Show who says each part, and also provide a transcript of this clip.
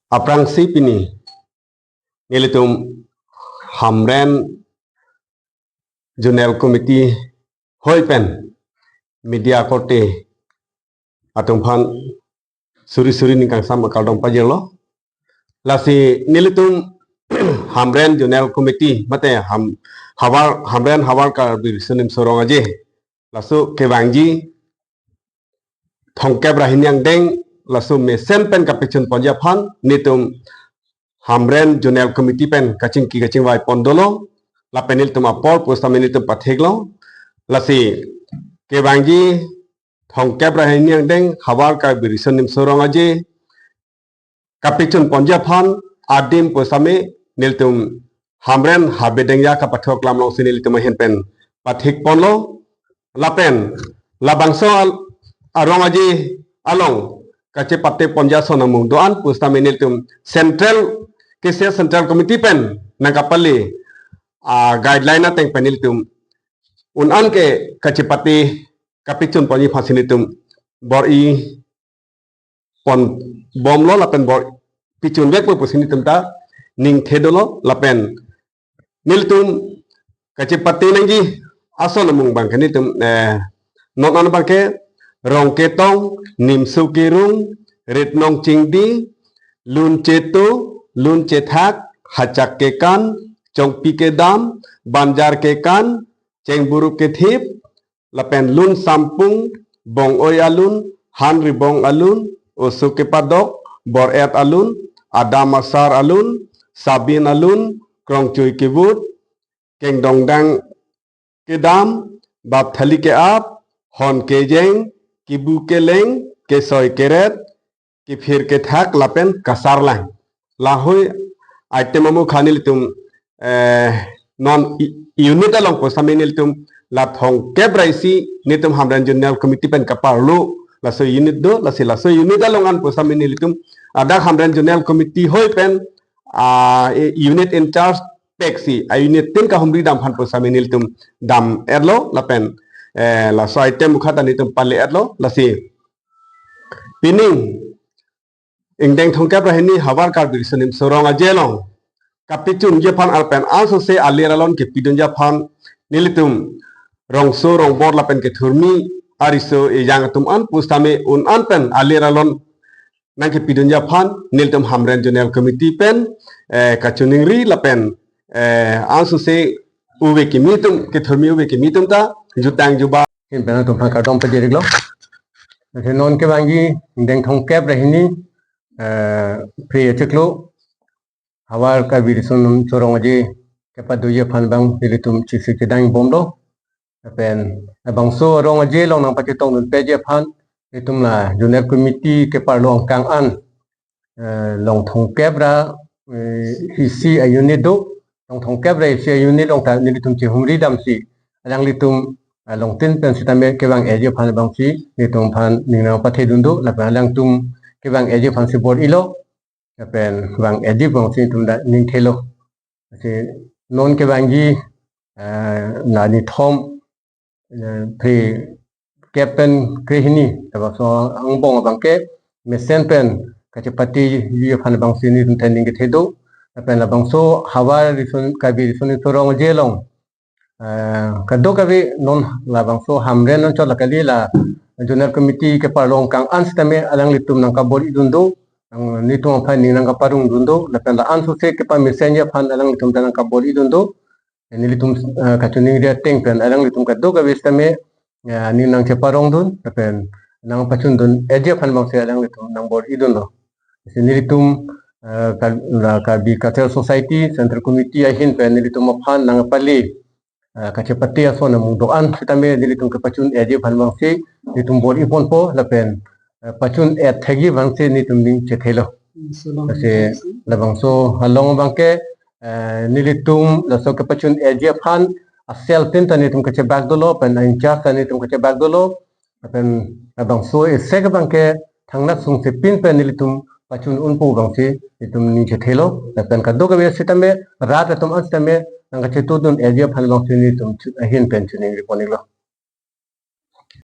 Speaker 1: aprangsi pini nilitum hamren Junel Committee hoipen media kote atumpan suri-suri ningkang sama kaldong pajelo lasi nilitum hamren Junel Committee mate hamren hawar ka birisunim sorong aje lasu kebangji thongkep rahiniang deng lasu mesen pen kapicun ponjapan nitum hamren Junel Committee pen kacing wai pondolo la penil tum apol posta menitum patheglo lasi kebangji thongkep rahiniang deng hawar ka birisunim sorong aje kapicun ponjapan adim posame niltum hamren habedengya ka pathok lam long sinil tum hen pen pathik ponlo lapen labangso arong aji along kace patte ponja sonamung doan pusta menil tum central committee pen nangkapali guideline na teng penil tum unan ke kace patte kapicun ponji fasinitum bor i pon bomlo lapen bor picun wek pusinitum ta ning thedolo lapen niltum kace patte nangji asonamung bang kanitum non bangke rong ketong nim sukirung retnong cingdi lun cetu lun cethak hacak kekan congpi kedam banjar kekan ceng buruk kethip lapen lun sampung bong oy alun han ribong alun usuke padok bor et alun adam asar alun sabin alun krong cuy kibut keng dongdang kedam bab thali ke ap hon ke jeng kibu ke leng ke soy keret ki phir ke thak lapen kasar lang lahoy item amu khanil tum non unit along posaminil tum la thong kebraisi nitum hamran Junel Committee pen kaparlu laso unit do laso unit along an posaminil tum ada hamran Junel Committee hoy pen unit in charge taxi unit tin ka humri dam han posaminil tum dam erlo lapen la so item mukhata nitum palle erlo lasi pining ingdeng thongkap rahini hawar kar birisunim sorong ajelong kapicun jepan alpen also se aliralon ke pidun japan nilitum rongso rong bor lapen ke thurmi ariso e yang tum an pustame un an pen aliralon nang ke pidun japan nilitum hamren Junel Committee pen kachuning ri lapen also se uwe ke mitum ke thurmi uwe ke mitum ta jutang juba hin pen tum ka dom pe diriglo non ke bangi deng thongkep rahini pre cheklo hawar ka birisun sorong aje kepada ye phan bang dilitum chisi kedang bomlo pen bangso rong aje long nang patitong nun peje phan itum la Junel Committee ke parlong kang an long thongkep ra isi ayunit do long thongkep ra isi ayunit long ta dilitum chi humri dam si alang litum long tin pen sitame ke bang aje phan bang si litum phan ningnang pathe dundu la alang tum ke bang aje phan si board ilo pen bang aje bang si tum da ning thelo se non ke bangi na ni thom pre captain krehini aba so ang bong bang ke mesen pen kachepati ye phan bang si ni tum tending ke thedo pen la bang so hawa rison kabi rison torong jelong kado kabi non la bang so hamren non chola kali la Junel Committee ke parlong kang anstame alang litum nang kabori dundo ang nitung phan ni nang kaparung dundo lapen la anso se ke pa messenger phan alang litum tanang kabori dundo nilitum kachuning dia teng pen alang litum kado kabi stame ni nang cheparong dun lapen nang pachun dun eje phan bang se alang litum nang bori dundo nilitum kabi cultural society central committee ahin pen nilitum phan nang pali kachepati aso na mung doan sitame nilitum ke pachun eje phan bang se nitum bori pon po lapen pachun et thegi bang se nitum ning chethelo se labang so halong bang ke nilitum laso ke pachun eje phan asel tin ta nitum ke bag dolo pen incha ta nitum ke bag dolo pen labang so esek bang ke thangna sung se pin pen nilitum pachun unpu bang se nitum ning chethelo pen kado ke sitame rat atum astame nang ke tutun eje phan bang se nitum ahin pen chuning riponilo